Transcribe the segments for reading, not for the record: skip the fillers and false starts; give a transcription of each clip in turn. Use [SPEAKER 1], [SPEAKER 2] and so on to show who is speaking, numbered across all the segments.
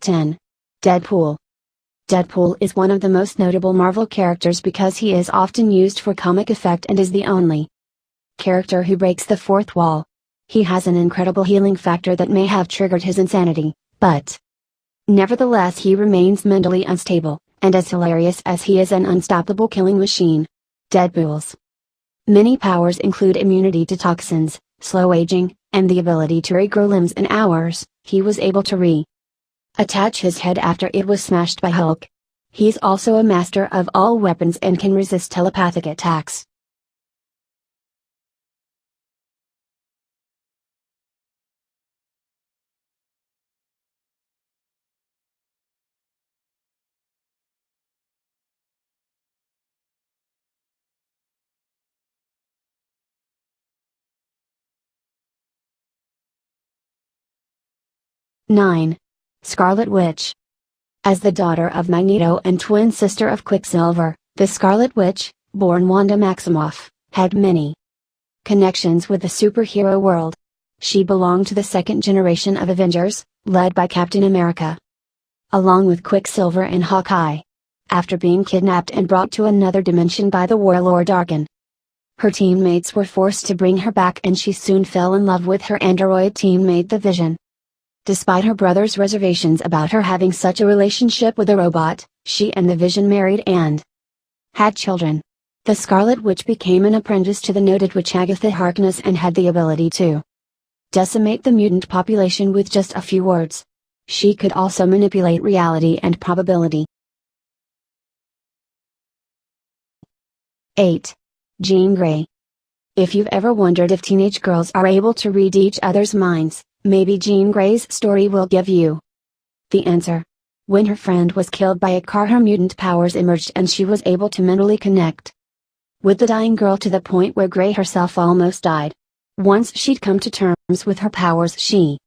[SPEAKER 1] 10. Deadpool. Deadpool is one of the most notable Marvel characters because he is often used for comic effect and is the only character who breaks the fourth wall. He has an incredible healing factor that may have triggered his insanity, but nevertheless he remains mentally unstable, and as hilarious as he is an unstoppable killing machine. Deadpool's many powers include immunity to toxins, slow aging, and the ability to regrow limbs in hours. He was able to attach his head after it was smashed by Hulk. He's also a master of all weapons and can resist telepathic attacks. Nine. Scarlet Witch. As the daughter of Magneto and twin sister of Quicksilver, the Scarlet Witch, born Wanda Maximoff, had many connections with the superhero world. She belonged to the second generation of Avengers, led by Captain America, along with Quicksilver and Hawkeye. After being kidnapped and brought to another dimension by the warlord Arkin, her teammates were forced to bring her back and she soon fell in love with her android teammate the Vision. Despite her brother's reservations about her having such a relationship with a robot, she and the Vision married and had children. The Scarlet Witch became an apprentice to the noted witch Agatha Harkness and had the ability to decimate the mutant population with just a few words. She could also manipulate reality and probability. 8. Jean Grey. If you've ever wondered if teenage girls are able to read each other's minds, maybe Jean Grey's story will give you the answer. When her friend was killed by a car, her mutant powers emerged and she was able to mentally connect with the dying girl to the point where Grey herself almost died. Once she'd come to terms with her powers, she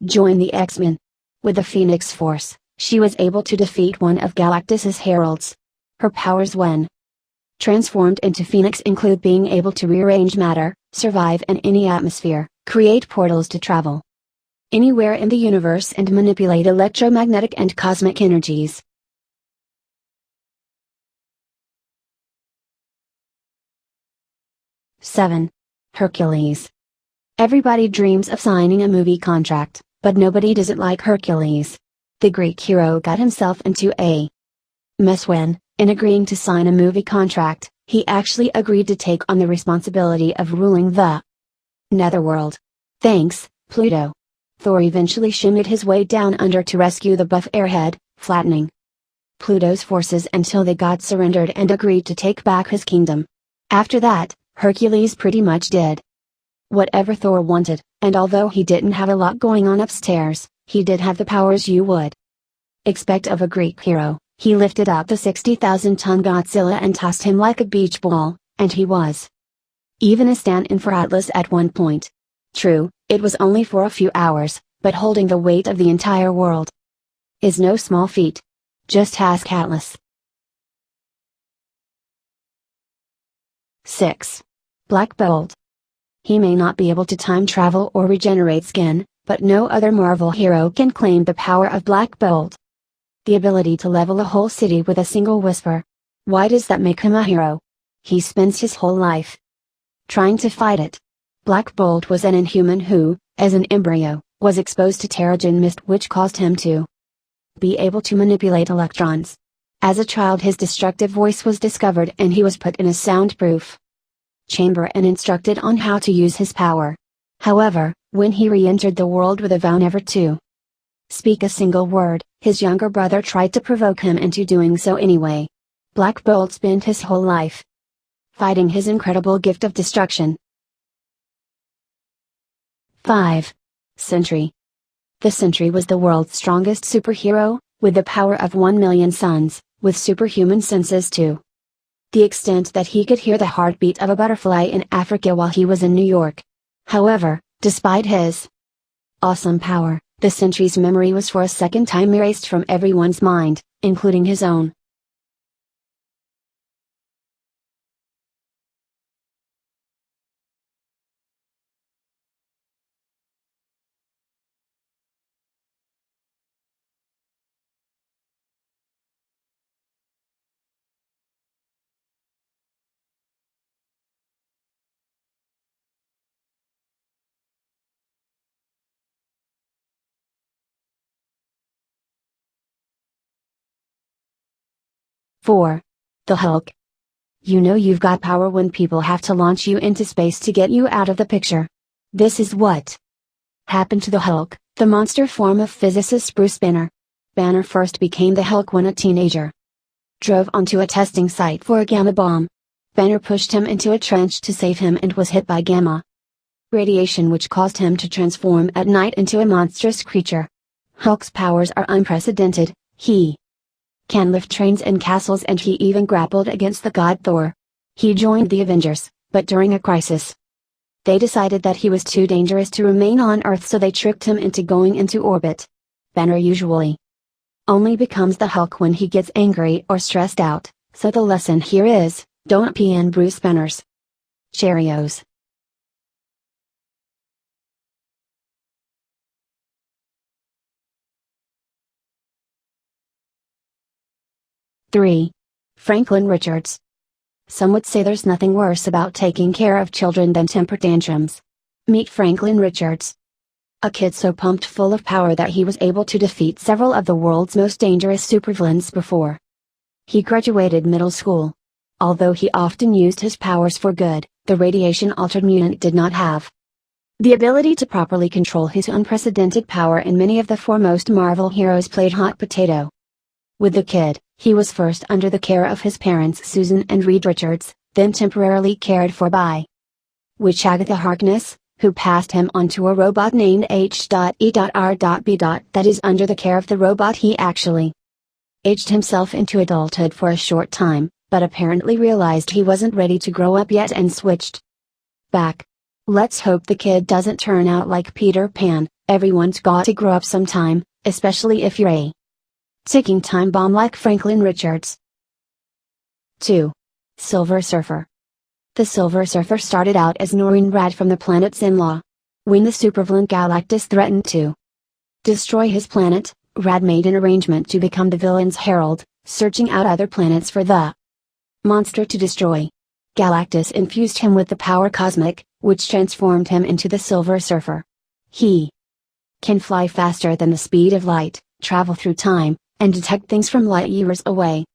[SPEAKER 1] joined the X-Men. With the Phoenix Force, she was able to defeat one of Galactus's heralds. Her powers when transformed into Phoenix include being able to rearrange matter, survive in any atmosphere, create portals to travel anywhere in the universe and manipulate electromagnetic and cosmic energies. 7. Hercules. Everybody dreams of signing a movie contract, but nobody does it like Hercules. The Greek hero got himself into a mess when, in agreeing to sign a movie contract, he actually agreed to take on the responsibility of ruling the Netherworld. Thanks, Pluto. Thor eventually shimmied his way down under to rescue the buff airhead, flattening Pluto's forces until the god surrendered and agreed to take back his kingdom. After that, Hercules pretty much did whatever Thor wanted, and although he didn't have a lot going on upstairs, he did have the powers you would expect of a Greek hero. He lifted up the 60,000-ton Godzilla and tossed him like a beach ball, and he was even a stand-in for Atlas at one point. True, it was only for a few hours, but holding the weight of the entire world is no small feat. Just ask Atlas. 6. Black Bolt. He may not be able to time travel or regenerate skin, but no other Marvel hero can claim the power of Black Bolt. The ability to level a whole city with a single whisper. Why does that make him a hero? He spends his whole life trying to fight it. Black Bolt was an inhuman who, as an embryo, was exposed to Terrigen mist which caused him to be able to manipulate electrons. As a child his destructive voice was discovered and he was put in a soundproof chamber and instructed on how to use his power. However, when he re-entered the world with a vow never to speak a single word, his younger brother tried to provoke him into doing so anyway. Black Bolt spent his whole life fighting his incredible gift of destruction. 5. Sentry. The Sentry was the world's strongest superhero, with the power of 1,000,000 suns, with superhuman senses to the extent that he could hear the heartbeat of a butterfly in Africa while he was in New York. However, despite his awesome power, the Sentry's memory was for a second time erased from everyone's mind, including his own. 4. The Hulk. You know you've got power when people have to launch you into space to get you out of the picture. This is what happened to the Hulk, the monster form of physicist Bruce Banner. Banner first became the Hulk when a teenager drove onto a testing site for a gamma bomb. Banner pushed him into a trench to save him and was hit by gamma radiation, which caused him to transform at night into a monstrous creature. Hulk's powers are unprecedented. He can lift trains and castles, and he even grappled against the god Thor. He joined the Avengers, but during a crisis, they decided that he was too dangerous to remain on Earth, so they tricked him into going into orbit. Banner usually only becomes the Hulk when he gets angry or stressed out, so the lesson here is, don't pee in Bruce Banner's Cheerios. Three. Franklin Richards. Some would say there's nothing worse about taking care of children than temper tantrums. Meet Franklin Richards. A kid so pumped full of power that he was able to defeat several of the world's most dangerous supervillains before he graduated middle school. Although he often used his powers for good, the radiation-altered mutant did not have the ability to properly control his unprecedented power, and many of the foremost Marvel heroes played hot potato with the kid. He was first under the care of his parents Susan and Reed Richards, then temporarily cared for by witch Agatha Harkness, who passed him on to a robot named H.E.R.B. that is under the care of the robot. He actually aged himself into adulthood for a short time, but apparently realized he wasn't ready to grow up yet and switched back. Let's hope the kid doesn't turn out like Peter Pan. Everyone's got to grow up sometime, especially if you're a ticking time bomb like Franklin Richards. 2. Silver Surfer. The Silver Surfer started out as Norrin Rad from the planet Zenlaw. When the supervillain Galactus threatened to destroy his planet, Rad made an arrangement to become the villain's herald, searching out other planets for the monster to destroy. Galactus infused him with the power cosmic, which transformed him into the Silver Surfer. He can fly faster than the speed of light, travel through time, and detect things from light years away.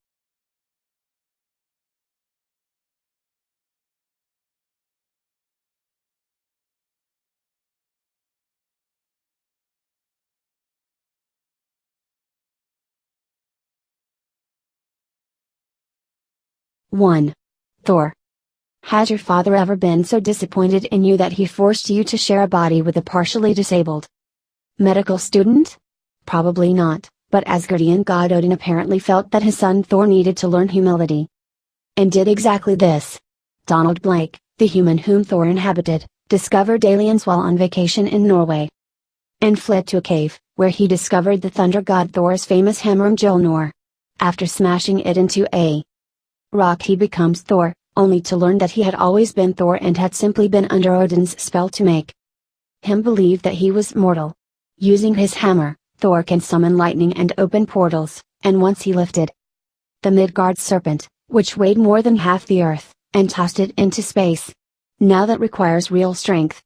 [SPEAKER 1] One. Thor. Has your father ever been so disappointed in you that he forced you to share a body with a partially disabled medical student? Probably not, but Asgardian god Odin apparently felt that his son Thor needed to learn humility, and did exactly this. Donald Blake, the human whom Thor inhabited, discovered aliens while on vacation in Norway, and fled to a cave, where he discovered the thunder god Thor's famous hammer Mjolnir. After smashing it into a rock, he becomes Thor, only to learn that he had always been Thor and had simply been under Odin's spell to make him believe that he was mortal. Using his hammer, Thor can summon lightning and open portals, and once he lifted the Midgard serpent, which weighed more than half the earth, and tossed it into space. Now that requires real strength,